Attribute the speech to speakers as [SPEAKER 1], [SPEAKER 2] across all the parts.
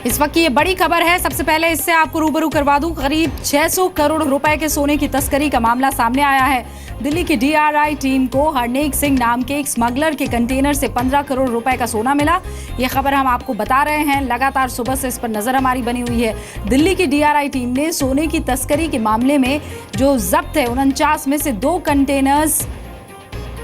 [SPEAKER 1] इस वक्त की ये बड़ी खबर है। सबसे पहले इससे आपको रूबरू करवा दूं, करीब 600 करोड़ रुपए के सोने की तस्करी का मामला सामने आया है। दिल्ली की डीआरआई टीम को हरनेक सिंह नाम के एक स्मगलर के कंटेनर से 15 करोड़ रुपए का सोना मिला। ये खबर हम आपको बता रहे हैं, लगातार सुबह से इस पर नजर हमारी बनी हुई है। दिल्ली की डीआरआई टीम ने सोने की तस्करी के मामले में जो जब्त है 49 में से 2 कंटेनर्स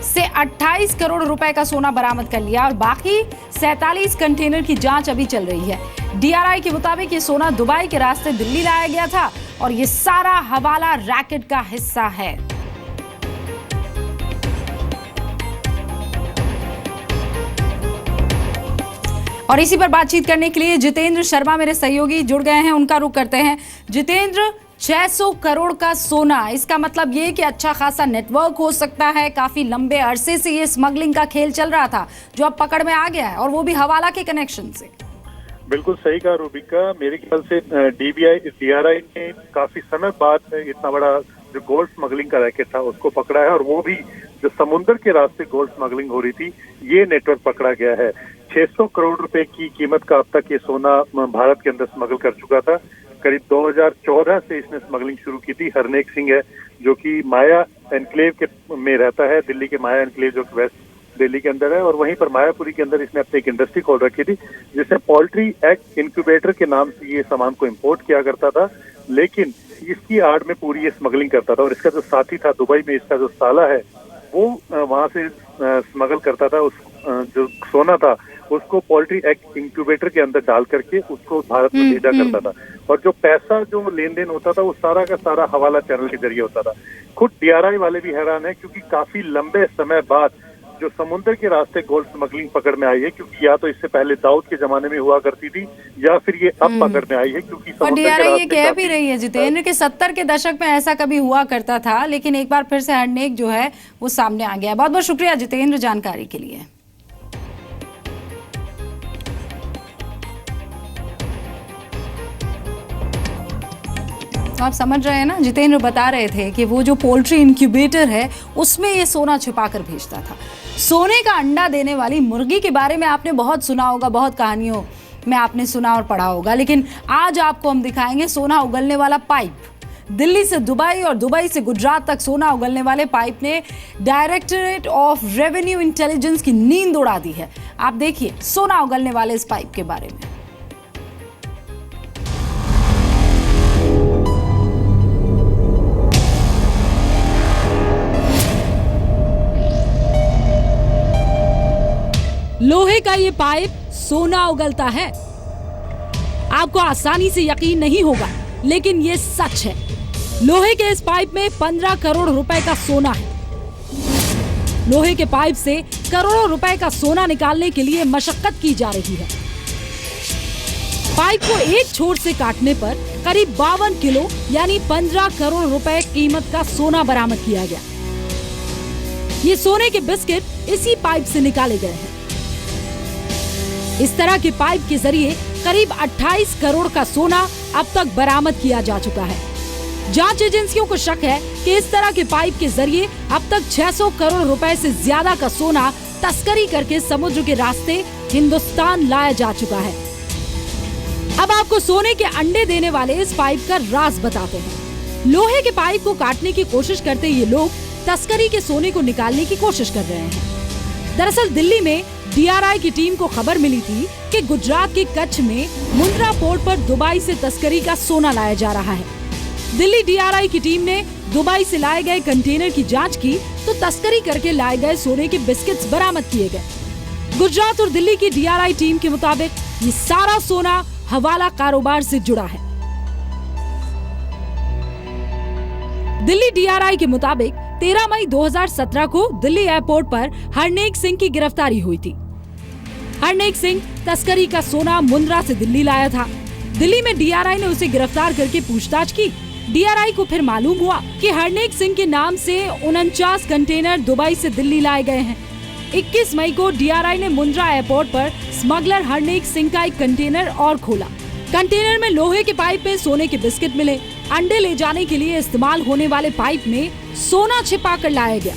[SPEAKER 1] से 28 करोड़ रुपए का सोना बरामद कर लिया और बाकी 47 कंटेनर की जांच अभी चल रही है। डीआरआई के मुताबिक ये सोना दुबई के रास्ते दिल्ली लाया गया था और ये सारा हवाला रैकेट का हिस्सा है। और इसी पर बातचीत करने के लिए जितेंद्र शर्मा मेरे सहयोगी जुड़ गए हैं, उनका रुख करते हैं। जितेंद्र, 600 करोड़ का सोना, इसका मतलब ये कि अच्छा खासा नेटवर्क हो सकता है। काफी लंबे अरसे से ये स्मगलिंग का खेल चल रहा था जो अब पकड़ में आ गया है, और वो भी हवाला के कनेक्शन से।
[SPEAKER 2] बिल्कुल सही कहा रूबिका। मेरे ख्याल से डीआरआई ने काफी समय बाद इतना बड़ा जो गोल्ड स्मगलिंग का रैकेट था उसको पकड़ा है, और वो भी जो समुद्र के रास्ते गोल्ड स्मगलिंग हो रही थी, ये नेटवर्क पकड़ा गया है। 600 करोड़ रुपए की कीमत का अब तक ये सोना भारत के अंदर स्मगल कर चुका था। करीब 2014 से इसने स्मगलिंग शुरू की थी। हरनेक सिंह है जो कि माया एनक्लेव के में रहता है, दिल्ली के माया एनक्लेव जो वेस्ट दिल्ली के अंदर है, और वहीं पर मायापुरी के अंदर इसने अपनी एक इंडस्ट्री खोल रखी थी जिससे पोल्ट्री एग इंक्यूबेटर के नाम से ये सामान को इम्पोर्ट किया करता था, लेकिन इसकी आड़ में पूरी ये स्मगलिंग करता था। और इसका जो साथी था दुबई में, इसका जो साला है, वो वहां से स्मगल करता था। उस जो सोना था उसको पोल्ट्री एग इंक्यूबेटर के अंदर डाल करके उसको भारत में भेजा करता था, और जो पैसा जो लेन देन होता था वो सारा का सारा हवाला चैनल के जरिए होता था। खुद डीआरआई वाले भी हैरान है क्योंकि काफी लंबे समय बाद जो समुद्र के रास्ते गोल्ड स्मगलिंग पकड़ में आई है, क्योंकि या तो इससे पहले दाऊद के जमाने में हुआ करती थी या फिर ये अब पकड़ में आई है, क्योंकि
[SPEAKER 1] और डीआरआई ये कह भी रही है जितेंद्र के 70 के दशक में ऐसा कभी हुआ करता था, लेकिन एक बार फिर से हरनेक जो है वो सामने आ गया। बहुत बहुत शुक्रिया जितेंद्र जानकारी के लिए। आप समझ रहे हैं ना, जितेंद्र बता रहे थे कि वो जो पोल्ट्री इंक्यूबेटर है उसमें ये सोना छुपाकर भेजता था। सोने का अंडा देने वाली मुर्गी के बारे में आपने बहुत सुना होगा, बहुत कहानियों में आपने सुना और पढ़ा होगा, लेकिन आज आपको हम दिखाएंगे सोना उगलने वाला पाइप। दिल्ली से दुबई और दुबई से गुजरात तक सोना उगलने वाले पाइप ने डायरेक्टरेट ऑफ रेवेन्यू इंटेलिजेंस की नींद उड़ा दी है। आप देखिए सोना उगलने वाले इस पाइप के बारे में। लोहे का ये पाइप सोना उगलता है। आपको आसानी से यकीन नहीं होगा, लेकिन ये सच है। लोहे के इस पाइप में 15 करोड़ रुपए का सोना है। लोहे के पाइप से करोड़ों रुपए का सोना निकालने के लिए मशक्कत की जा रही है। पाइप को एक छोर से काटने पर करीब 52 किलो यानी 15 करोड़ रुपए कीमत का सोना बरामद किया गया। ये सोने के बिस्किट इसी पाइप से निकाले गए हैं। इस तरह के पाइप के जरिए करीब 28 करोड़ का सोना अब तक बरामद किया जा चुका है। जांच एजेंसियों को शक है कि इस तरह के पाइप के जरिए अब तक 600 करोड़ रुपए से ज्यादा का सोना तस्करी करके समुद्र के रास्ते हिंदुस्तान लाया जा चुका है। अब आपको सोने के अंडे देने वाले इस पाइप का राज बताते हैं। लोहे के पाइप को काटने की कोशिश करते ये लोग तस्करी के सोने को निकालने की कोशिश कर रहे हैं। दरअसल दिल्ली में डीआरआई की टीम को खबर मिली थी कि गुजरात के कच्छ में मुंद्रा पोर्ट पर दुबई से तस्करी का सोना लाया जा रहा है। दिल्ली डीआरआई की टीम ने दुबई से लाए गए कंटेनर की जांच की तो तस्करी करके लाए गए सोने के बिस्किट्स बरामद किए गए। गुजरात और दिल्ली की डीआरआई टीम के मुताबिक ये सारा सोना हवाला कारोबार से जुड़ा है। दिल्ली डीआरआई के मुताबिक 13 मई 2017 को दिल्ली एयरपोर्ट पर हरनेक सिंह की गिरफ्तारी हुई थी। हरनेक सिंह तस्करी का सोना मुंद्रा से दिल्ली लाया था। दिल्ली में डीआरआई ने उसे गिरफ्तार करके पूछताछ की। डीआरआई को फिर मालूम हुआ कि हरनेक सिंह के नाम से 49 कंटेनर दुबई से दिल्ली लाए गए हैं। 21 मई को डीआरआई ने मुंद्रा एयरपोर्ट पर स्मगलर हरनेक सिंह का एक कंटेनर और खोला। कंटेनर में लोहे के पाइप में सोने के बिस्किट मिले। अंडे ले जाने के लिए इस्तेमाल होने वाले पाइप में सोना छिपा कर लाया गया।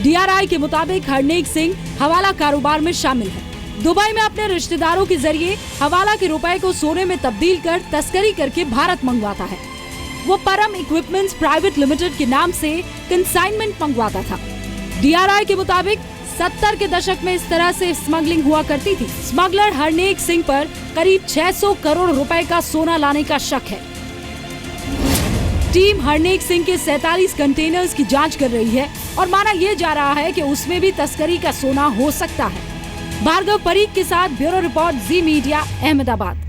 [SPEAKER 1] डीआरआई के मुताबिक हरनेक सिंह हवाला कारोबार में शामिल है। दुबई में अपने रिश्तेदारों के जरिए हवाला के रुपए को सोने में तब्दील कर तस्करी करके भारत मंगवाता है। वो परम इक्विपमेंट्स प्राइवेट लिमिटेड के नाम से कंसाइनमेंट मंगवाता था। DRI के मुताबिक 70 के दशक में इस तरह से स्मगलिंग हुआ करती थी। स्मगलर हरनेक सिंह पर करीब 600 करोड़ रुपए का सोना लाने का शक है। टीम हरनेक सिंह के 47 कंटेनर्स की जांच कर रही है और माना यह जा रहा है कि उसमें भी तस्करी का सोना हो सकता है। भार्गव परीख के साथ ब्यूरो रिपोर्ट, जी मीडिया, अहमदाबाद।